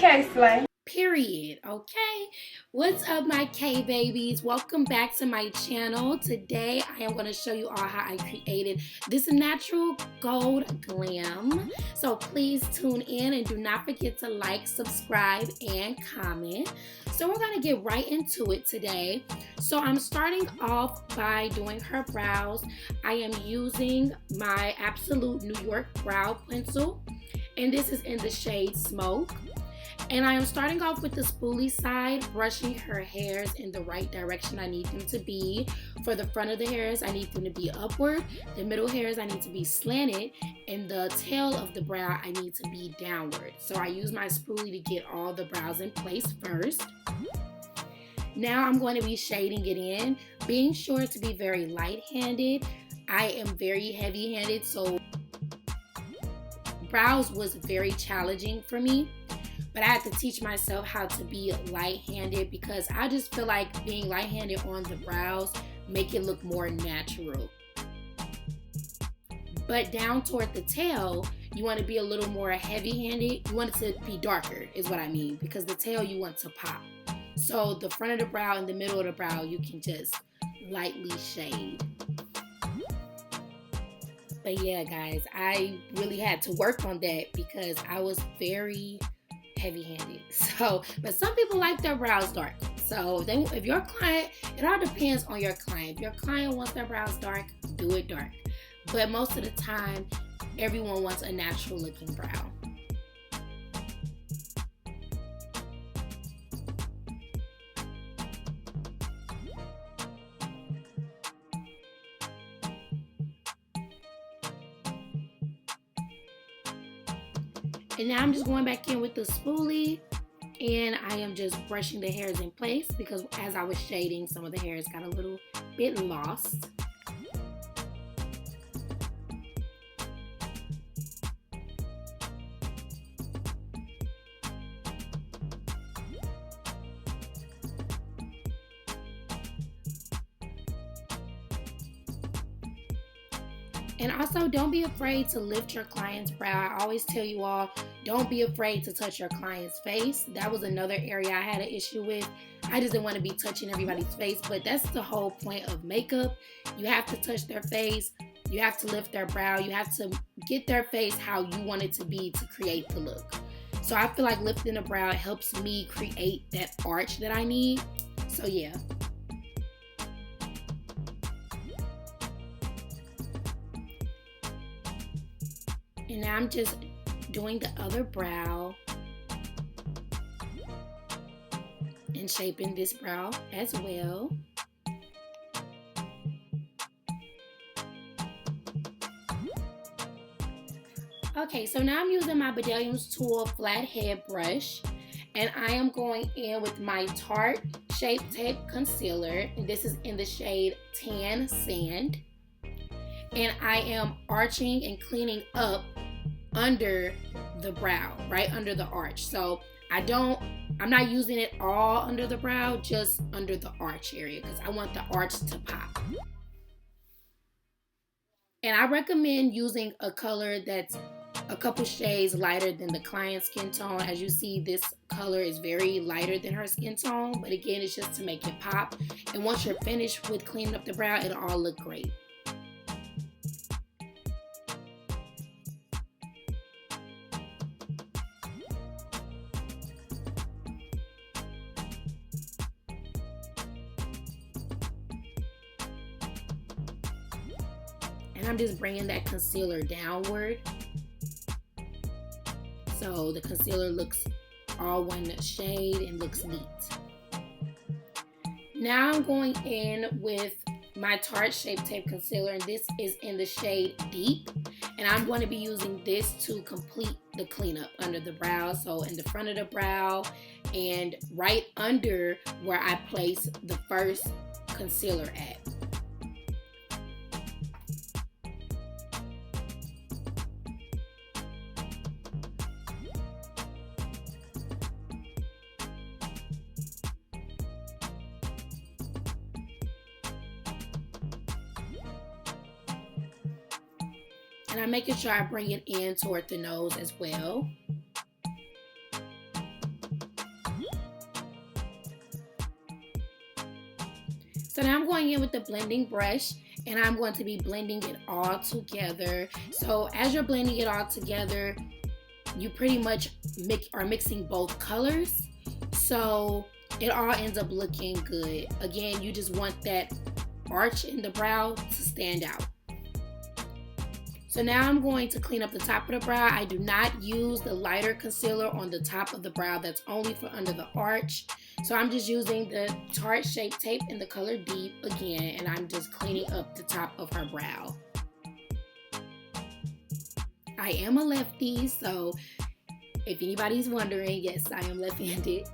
Okay, Slay. Period. Okay. What's up, my K babies? Welcome back to my channel. Today I am going to show you all how I created this natural gold glam. So please tune in and do not forget to like, subscribe, and comment. So we're going to get right into it today. So I'm starting off by doing her brows. I am using my Absolute New York brow pencil, and this is in the shade Smoke. And I am starting off with the spoolie side, brushing her hairs in the right direction I need them to be. For the front of the hairs, I need them to be upward. The middle hairs, I need to be slanted. And the tail of the brow, I need to be downward. So I use my spoolie to get all the brows in place first. Now I'm going to be shading it in, being sure to be very light-handed. I am very heavy-handed, so brows was very challenging for me. But I had to teach myself how to be light-handed because I just feel like being light-handed on the brows make it look more natural. But down toward the tail, you want to be a little more heavy-handed. You want it to be darker is what I mean, because the tail you want to pop. So the front of the brow and the middle of the brow, you can just lightly shade. But yeah, guys, I really had to work on that because I was very heavy-handed. So, but some people like their brows dark. So if your client, it all depends on your client. If your client wants their brows dark, do it dark. But most of the time, everyone wants a natural looking brow. And now I'm just going back in with the spoolie, and I am just brushing the hairs in place because as I was shading, some of the hairs got a little bit lost. And also, don't be afraid to lift your client's brow. I always tell you all, don't be afraid to touch your client's face. That was another area I had an issue with. I just didn't want to be touching everybody's face, but that's the whole point of makeup. You have to touch their face. You have to lift their brow. You have to get their face how you want it to be to create the look. So I feel like lifting the brow helps me create that arch that I need. So yeah. And now I'm just doing the other brow and shaping this brow as well. Okay, so now I'm using my Bedeliums Tool flathead brush, and I am going in with my Tarte Shape Tape Concealer, and this is in the shade Tan Sand. And I am arching and cleaning up under the brow, right under the arch. So I'm not using it all under the brow, just under the arch area because I want the arch to pop. And I recommend using a color that's a couple shades lighter than the client's skin tone. As you see, this color is very lighter than her skin tone, but again, it's just to make it pop. And once you're finished with cleaning up the brow, it'll all look great. And I'm just bringing that concealer downward. So the concealer looks all one shade and looks neat. Now I'm going in with my Tarte Shape Tape Concealer, and this is in the shade Deep. And I'm going to be using this to complete the cleanup under the brow. So in the front of the brow and right under where I place the first concealer at. And I'm making sure I bring it in toward the nose as well. So now I'm going in with the blending brush and I'm going to be blending it all together. So as you're blending it all together, you pretty much are mixing both colors. So it all ends up looking good. Again, you just want that arch in the brow to stand out. So now I'm going to clean up the top of the brow. I do not use the lighter concealer on the top of the brow. That's only for under the arch. So I'm just using the Tarte Shape Tape in the color Deep again, and I'm just cleaning up the top of her brow. I am a lefty, so if anybody's wondering, yes, I am left-handed.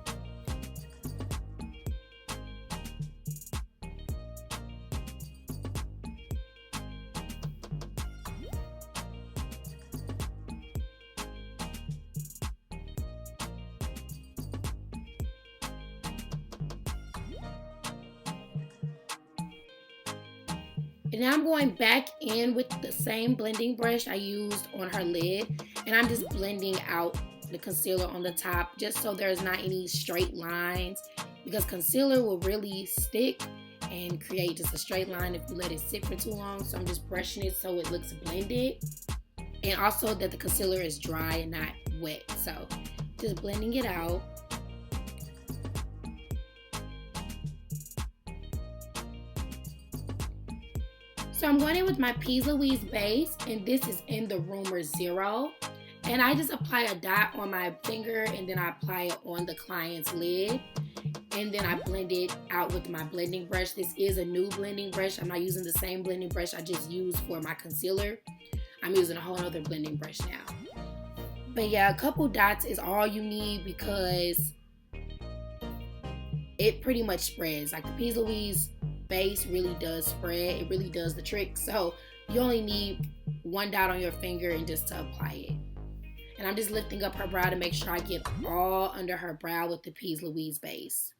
And now I'm going back in with the same blending brush I used on her lid, and I'm just blending out the concealer on the top just so there's not any straight lines, because concealer will really stick and create just a straight line if you let it sit for too long. So I'm just brushing it so it looks blended, and also that the concealer is dry and not wet. So just blending it out. So I'm going in with my P. Louise base, and this is in the Rumor Zero. And I just apply a dot on my finger, and then I apply it on the client's lid. And then I blend it out with my blending brush. This is a new blending brush. I'm not using the same blending brush I just used for my concealer. I'm using a whole other blending brush now. But yeah, a couple dots is all you need because it pretty much spreads. Like the P. Louise base really does spread. It really does the trick. So you only need one dot on your finger and just to apply it. And I'm just lifting up her brow to make sure I get all under her brow with the P. Louise base.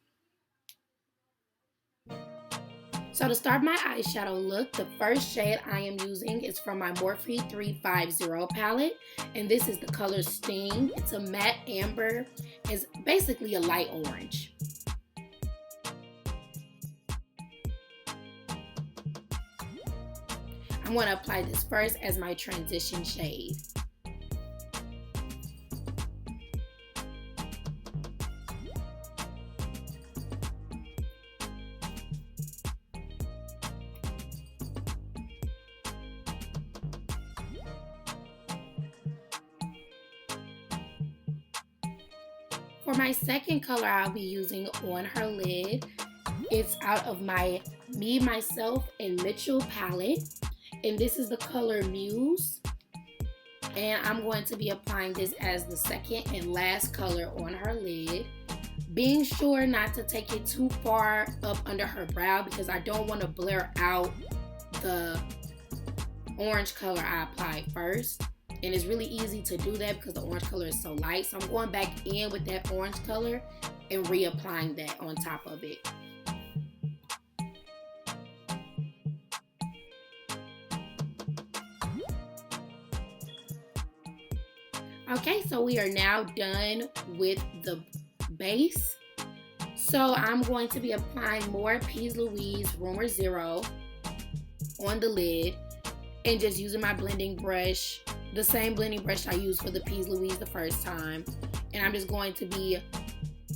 So to start my eyeshadow look, the first shade I am using is from my Morphe 350 palette. And this is the color Sting. It's a matte amber. It's basically a light orange. I'm going to apply this first as my transition shade. For my second color I'll be using on her lid, it's out of my Me, Myself, and Mitchell palette. And this is the color Muse. And I'm going to be applying this as the second and last color on her lid. Being sure not to take it too far up under her brow because I don't want to blur out the orange color I applied first. And it's really easy to do that because the orange color is so light. So I'm going back in with that orange color and reapplying that on top of it. Okay, so we are now done with the base. So I'm going to be applying more P. Louise Rumor Zero on the lid and just using my blending brush, the same blending brush I used for the P. Louise the first time. And I'm just going to be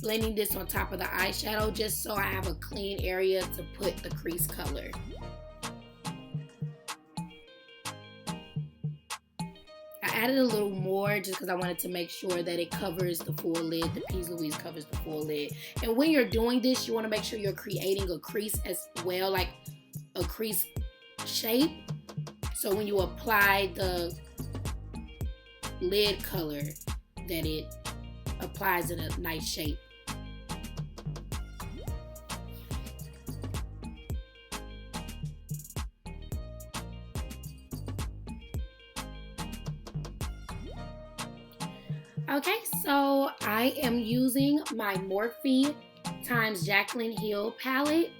blending this on top of the eyeshadow just so I have a clean area to put the crease color. I added a little more just because I wanted to make sure that it covers the full lid. The P. Louise covers the full lid. And when you're doing this, you want to make sure you're creating a crease as well, like a crease shape. So when you apply the lid color, that it applies in a nice shape. Okay, so I am using my Morphe x Jaclyn Hill palette,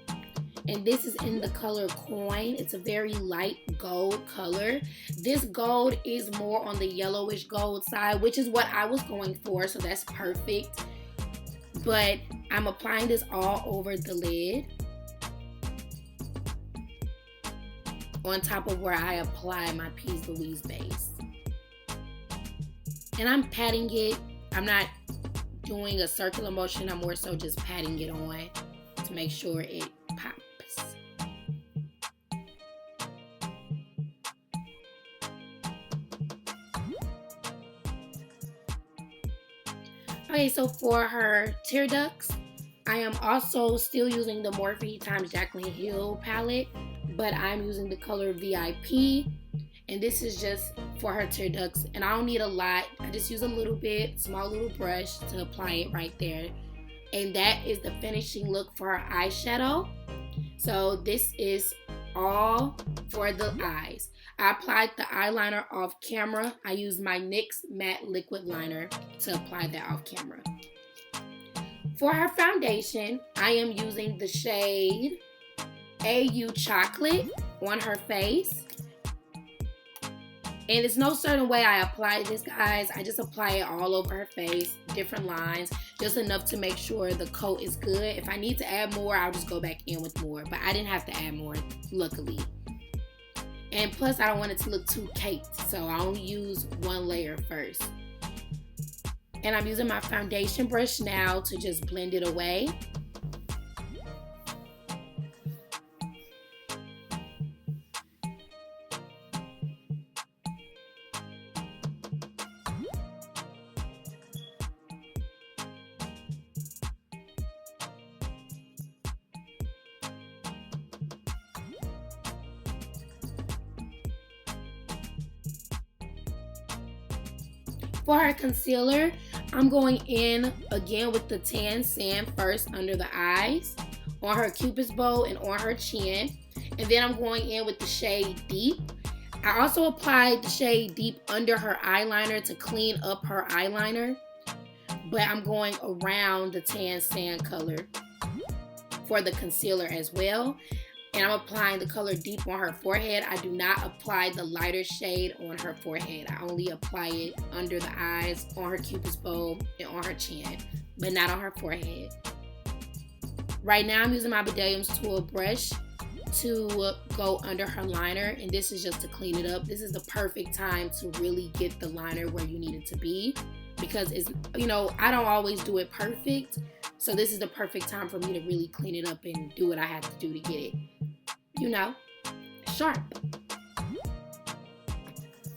and this is in the color Coin. It's a very light gold color. This gold is more on the yellowish gold side, which is what I was going for, so that's perfect. But I'm applying this all over the lid. on top of where I apply my Peas Louise base. And I'm patting it. I'm not doing a circular motion. I'm more so just patting it on to make sure it pops. Okay, so for her tear ducts, I am also still using the Morphe x Jaclyn Hill palette, but I'm using the color VIP, and this is just for her tear ducts, and I don't need a lot. I just use a little bit, small little brush to apply it right there, and that is the finishing look for her eyeshadow. So this is all for the eyes. I applied the eyeliner off camera. I used my NYX matte liquid liner to apply that off camera. For her foundation, I am using the shade AU Chocolate on her face. And it's no certain way I apply this, guys. I just apply it all over her face, different lines, just enough to make sure the coat is good. If I need to add more, I'll just go back in with more. But I didn't have to add more, luckily. And plus, I don't want it to look too caked, so I only use one layer first. And I'm using my foundation brush now to just blend it away. For her concealer, I'm going in again with the tan sand first under the eyes, on her cupid's bow, and on her chin. And then I'm going in with the shade Deep. I also applied the shade Deep under her eyeliner to clean up her eyeliner, but I'm going around the tan sand color for the concealer as well. And I'm applying the color Deep on her forehead. I do not apply the lighter shade on her forehead. I only apply it under the eyes, on her cupid's bow, and on her chin, but not on her forehead. Right now I'm using my Bedeliums Tool brush to go under her liner, and this is just to clean it up. This is the perfect time to really get the liner where you need it to be, because it's, you know, I don't always do it perfect. So this is the perfect time for me to really clean it up and do what I have to do to get it, you know, sharp.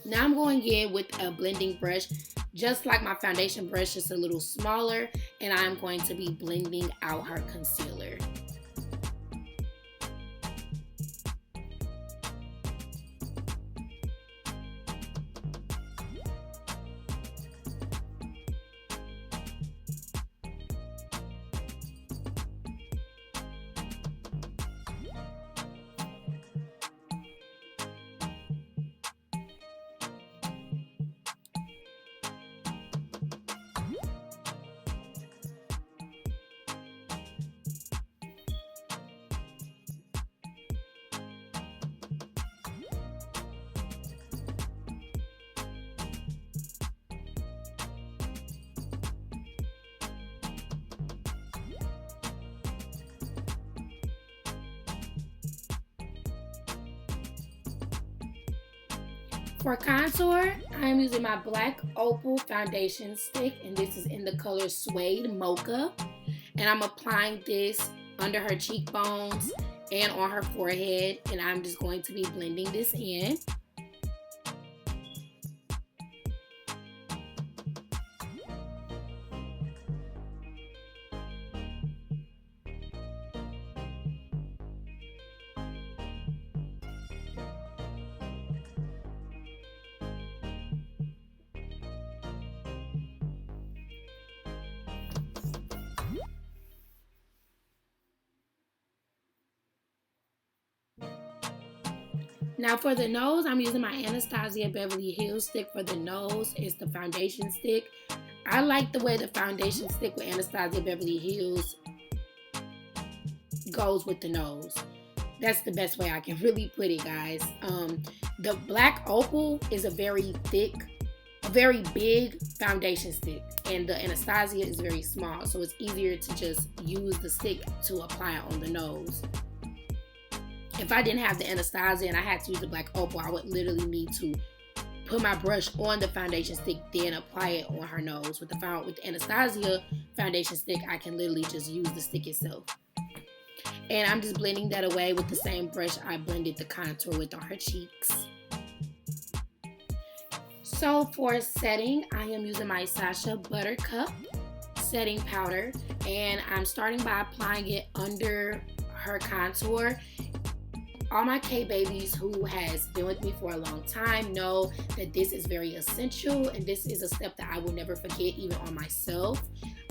Now I'm going in with a blending brush, just like my foundation brush, just a little smaller, and I'm going to be blending out her concealer. For contour, I am using my Black Opal foundation stick, and this is in the color Suede Mocha. And I'm applying this under her cheekbones and on her forehead, and I'm just going to be blending this in. Now for the nose, I'm using my Anastasia Beverly Hills stick for the nose. It's the foundation stick. I like the way the foundation stick with Anastasia Beverly Hills goes with the nose. That's the best way I can really put it, guys. The Black Opal is a very thick, a very big foundation stick, and the Anastasia is very small, so it's easier to just use the stick to apply it on the nose. if I didn't have the Anastasia and I had to use the black opal, I would literally need to put my brush on the foundation stick, then apply it on her nose. With the Anastasia foundation stick, I can literally just use the stick itself. And I'm just blending that away with the same brush I blended the contour with on her cheeks. So for setting, I am using my Sacha Buttercup setting powder, and I'm starting by applying it under her contour. All my K-babies who has been with me for a long time know that this is very essential, and this is a step that I will never forget even on myself.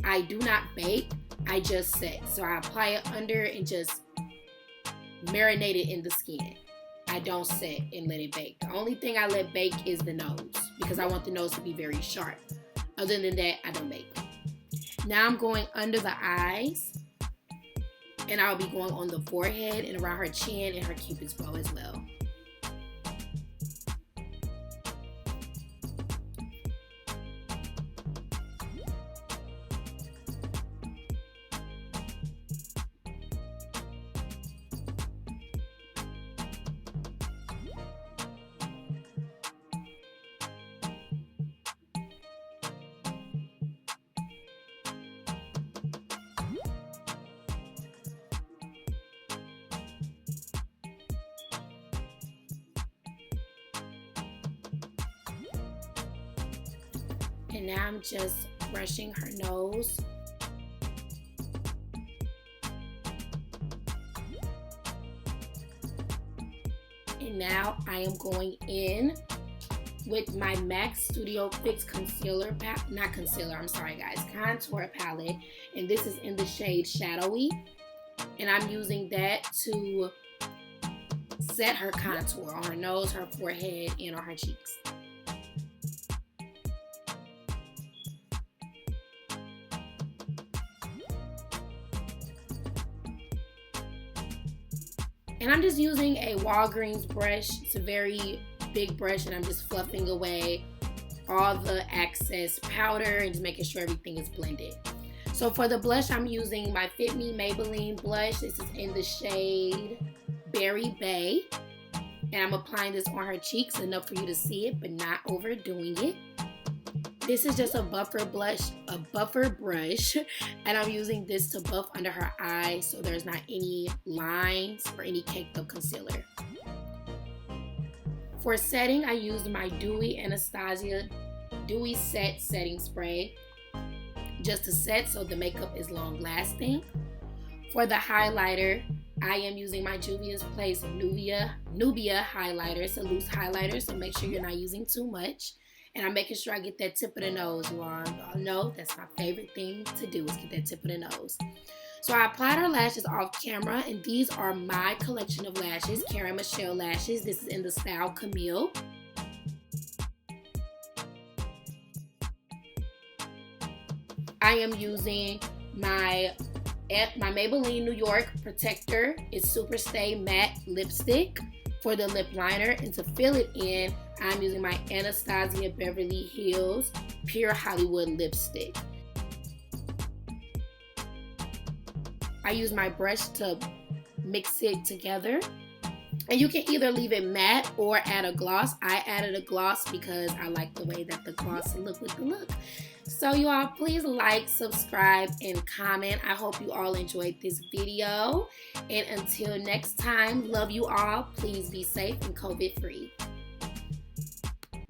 I do not bake, I just set. So I apply it under and just marinate it in the skin. I don't set and let it bake. The only thing I let bake is the nose, because I want the nose to be very sharp. Other than that, I don't bake. Now I'm going under the eyes, and I'll be going on the forehead and around her chin and her cupid's bow as well. And now I'm just brushing her nose. And now I am going in with my MAC Studio Fix contour palette. And this is in the shade Shadowy. And I'm using that to set her contour on her nose, her forehead, and on her cheeks. And I'm just using a Walgreens brush. It's a very big brush, and I'm just fluffing away all the excess powder and just making sure everything is blended. So for the blush, I'm using my Fit Me Maybelline blush. This is in the shade Berry Bay. And I'm applying this on her cheeks, enough for you to see it, but not overdoing it. This is just a buffer brush, and I'm using this to buff under her eyes so there's not any lines or any caked up concealer. For setting, I used my Dewy Anastasia Dewy Set Setting Spray just to set so the makeup is long lasting. For the highlighter, I am using my Juvia's Place Nubia highlighter. It's a loose highlighter, so make sure you're not using too much. And I'm making sure I get that tip of the nose. You all know that's my favorite thing to do, is get that tip of the nose. So I applied her lashes off camera, and these are my collection of lashes, KarenMichelle lashes. This is in the style Camielle. I am using my Maybelline New York Protector. It's Super Stay Matte Lipstick for the lip liner, and to fill it in, I'm using my Anastasia Beverly Hills Pure Hollywood Lipstick. I use my brush to mix it together. And you can either leave it matte or add a gloss. I added a gloss because I like the way that the gloss look with the look. So you all, please like, subscribe, and comment. I hope you all enjoyed this video. And until next time, love you all. Please be safe and COVID free.